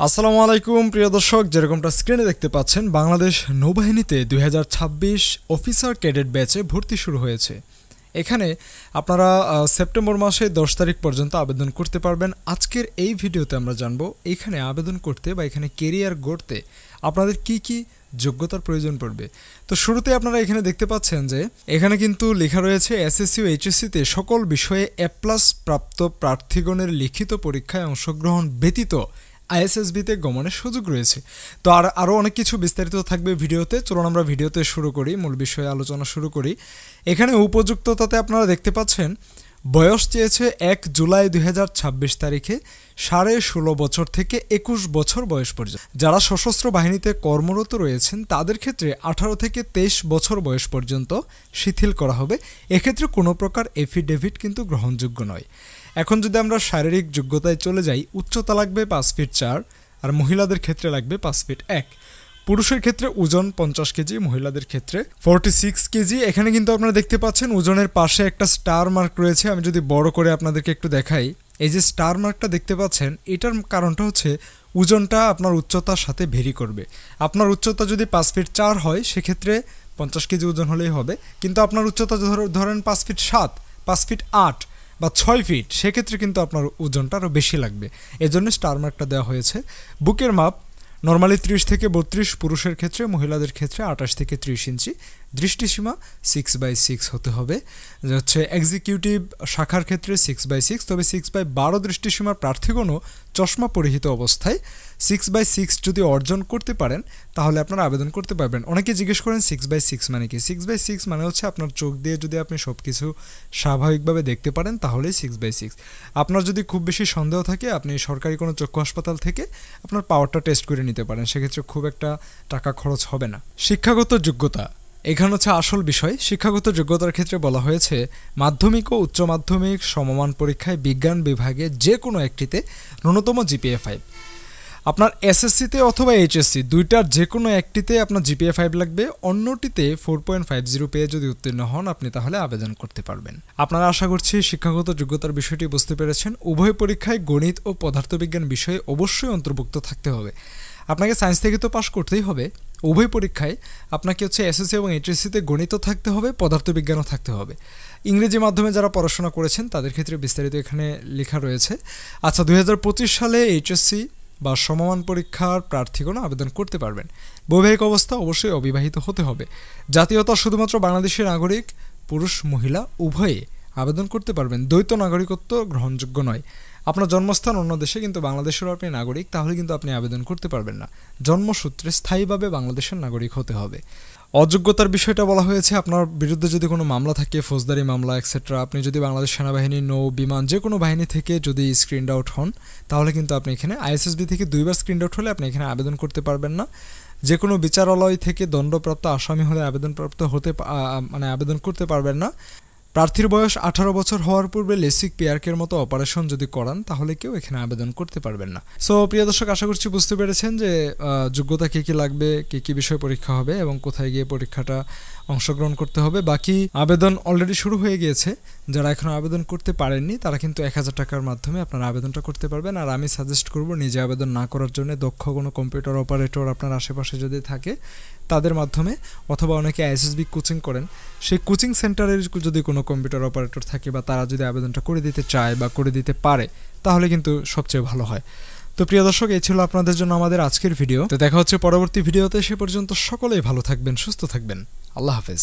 আসসালামু আলাইকুম প্রিয় দর্শক, যেরকমটা স্ক্রিনে দেখতে পাচ্ছেন বাংলাদেশ নৌবাহিনীতে 2026 অফিসার ক্যাডেট ব্যাচে ভর্তি শুরু হয়েছে। এখানে আপনারা সেপ্টেম্বর মাসে 10 তারিখ পর্যন্ত আবেদন করতে পারবেন। আজকের এই ভিডিওতে আমরা জানবো এখানে আবেদন করতে বা এখানে কেরিয়ার গড়তে আপনাদের কি কি যোগ্যতার প্রয়োজন পড়বে। তো শুরুতে আপনারা এখানে দেখতে পাচ্ছেন যে এখানে কিন্তু লেখা রয়েছে এসএসসি ও এইচএসসিতে সকল বিষয়ে A+ প্রাপ্ত প্রার্থীগণের লিখিত পরীক্ষায় অংশগ্রহণ ব্যতীত আইএসএসবিতে গমনের সুযোগ রয়েছে। তো আরও অনেক কিছু বিস্তারিত থাকবে ভিডিওতে। চলুন আমরা ভিডিওতে শুরু করি, মূল বিষয়ে আলোচনা শুরু করি। এখানে উপযুক্ততাতে আপনারা দেখতে পাচ্ছেন বয়স চেয়েছে 1 জুলাই 2026 তারিখে 16.5 বছর থেকে 21 বছর বয়স পর্যন্ত। যারা সশস্ত্র বাহিনীতে কর্মরত রয়েছেন তাদের ক্ষেত্রে 18 থেকে 23 বছর বয়স পর্যন্ত শিথিল করা হবে। এক্ষেত্রে কোনো প্রকার এফিডেভিট কিন্তু গ্রহণযোগ্য নয়। এখন যদি আমরা শারীরিক যোগ্যতায় চলে যাই, উচ্চতা লাগবে 5 ফিট 4 আর মহিলাদের ক্ষেত্রে লাগবে 5 ফিট 1। পুরুষের ক্ষেত্রে ওজন 50 কেজি, মহিলাদের ক্ষেত্রে 46 কেজি। এখানে কিন্তু আপনারা দেখতে পাচ্ছেন ওজনের পাশে একটা স্টার মার্ক রয়েছে। আমি যদি বড় করে আপনাদেরকে একটু দেখাই, এই যে স্টার মার্কটা দেখতে পাচ্ছেন, এটার কারণটা হচ্ছে ওজনটা আপনার উচ্চতার সাথে ভেরি করবে। আপনার উচ্চতা যদি 5 ফিট 4 হয় সেক্ষেত্রে 50 কেজি ওজন হলেই হবে, কিন্তু আপনার উচ্চতা ধরেন 5 ফিট 7, 5 ফিট 8 বা 6 ফিট, সেক্ষেত্রে কিন্তু আপনার ওজনটা আরও বেশি লাগবে। এজন্য স্টার মার্কটা দেওয়া হয়েছে। বুকের মাপ নর্মালি 30 থেকে 32 পুরুষের ক্ষেত্রে, মহিলাদের ক্ষেত্রে 28 থেকে 30 ইঞ্চি। দৃষ্টিসীমা 6/6 হতে হবে। হচ্ছে এক্সিকিউটিভ শাখার ক্ষেত্রে 6/6, তবে 6/12 দৃষ্টিসীমার প্রার্থীগণও চশমা পরিহিত অবস্থায় 6/6 যদি অর্জন করতে পারেন তাহলে আপনারা আবেদন করতে পারবেন। অনেকে জিজ্ঞেস করেন 6/6 মানে কি? 6/6 মানে হচ্ছে আপনার চোখ দিয়ে যদি আপনি সব কিছু স্বাভাবিকভাবে দেখতে পারেন তাহলেই 6/6। আপনার যদি খুব বেশি সন্দেহ থাকে আপনি সরকারি কোনো চক্ষু হাসপাতাল থেকে আপনার পাওয়ারটা টেস্ট করে নিতে পারেন, সেক্ষেত্রে খুব একটা টাকা খরচ হবে না। শিক্ষাগত যোগ্যতা এখানে হচ্ছে আসল বিষয়। শিক্ষাগত যোগ্যতার ক্ষেত্রে বলা হয়েছে মাধ্যমিক ও উচ্চ মাধ্যমিক সমমান পরীক্ষায় বিজ্ঞান বিভাগে যে কোনো একটিতে ন্যূনতম জিপিএ 5। আপনার এসএসসিতে অথবা এইচএসসি দুইটার যে কোনো একটিতে আপনার জিপিএ 5 লাগবে, অন্যটিতে 4.50 পেয়ে যদি উত্তীর্ণ হন আপনি তাহলে আবেদন করতে পারবেন। আপনারা আশা করছি শিক্ষাগত যোগ্যতার বিষয়টি বুঝতে পেরেছেন। উভয় পরীক্ষায় গণিত ও পদার্থবিজ্ঞান বিষয়ে অবশ্যই অন্তর্ভুক্ত থাকতে হবে। আপনাকে সায়েন্স থেকে তো পাশ করতেই হবে। উভয় পরীক্ষায় আপনাকে হচ্ছে এসএসসি এবং এইচএসসিতে গণিতও থাকতে হবে, পদার্থবিজ্ঞানও থাকতে হবে। ইংরেজি মাধ্যমে যারা পড়াশোনা করেছেন তাদের ক্ষেত্রে বিস্তারিত এখানে লেখা রয়েছে। আচ্ছা, 2025 সালে এইচএসসি বা সমমান পরীক্ষার প্রার্থীগণ আবেদন করতে পারবেন। বৈবাহিক অবস্থা অবশ্যই অবিবাহিত হতে হবে। জাতীয়তা শুধুমাত্র বাংলাদেশের নাগরিক, পুরুষ মহিলা উভয়ে আবেদন করতে পারবেন। দ্বৈত নাগরিকত্ব গ্রহণযোগ্য নয়। আপনার জন্মস্থান অন্য দেশে কিন্তু বাংলাদেশেরও আপনি নাগরিক, তাহলে কিন্তু আপনি আবেদন করতে পারবেন না। জন্মসূত্রে স্থায়ীভাবে বাংলাদেশের নাগরিক হতে হবে। অযোগ্যতার বিষয়টা বলা হয়েছে আপনার বিরুদ্ধে যদি কোনো মামলা থাকে, ফৌজদারি মামলা এক্সেট্রা, আপনি যদি বাংলাদেশ সেনাবাহিনী, নৌ, বিমান যে কোনো বাহিনী থেকে যদি স্ক্রিনড আউট হন তাহলে কিন্তু আপনি এখানে আইএসএসবি থেকে 2বার স্ক্রিনড আউট হলে আপনি এখানে আবেদন করতে পারবেন না। যে কোনো বিচারালয় থেকে দণ্ডপ্রাপ্ত আসামি হলে আবেদন করতে পারবেন না। প্রার্থীর বয়স 18 বছর হওয়ার পূর্বে লেসিক পিয়ার্কের মতো অপারেশন যদি করান তাহলে কেউ এখানে আবেদন করতে পারবেন না। সো প্রিয় দর্শক, আশা করছি বুঝতে পেরেছেন যে যোগ্যতা কী কী লাগবে, কী কী বিষয় পরীক্ষা হবে এবং কোথায় গিয়ে পরীক্ষাটা অংশগ্রহণ করতে হবে। বাকি আবেদন অলরেডি শুরু হয়ে গিয়েছে। যারা এখনও আবেদন করতে পারেননি তারা কিন্তু 1000 টাকার মাধ্যমে আপনার আবেদনটা করতে পারবেন। আর আমি সাজেস্ট করব নিজে আবেদন না করার জন্য দক্ষ কোনো কম্পিউটার অপারেটর আপনার আশেপাশে যদি থাকে তাদের মাধ্যমে, অথবা অনেকে আইএসএসবি কোচিং করেন সেই কোচিং সেন্টারের যদি কোনো কম্পিউটার অপারেটর থাকে বা তারা যদি আবেদনটা করে দিতে চায় বা করে দিতে পারে তাহলে কিন্তু সবচেয়ে ভালো হয়। তো প্রিয় দর্শক, এই ছিল আপনাদের জন্য আমাদের আজকের ভিডিও। তো দেখা হচ্ছে পরবর্তী ভিডিওতে। সে পর্যন্ত সকলেই ভালো থাকবেন, সুস্থ থাকবেন। আল্লাহ হাফেজ।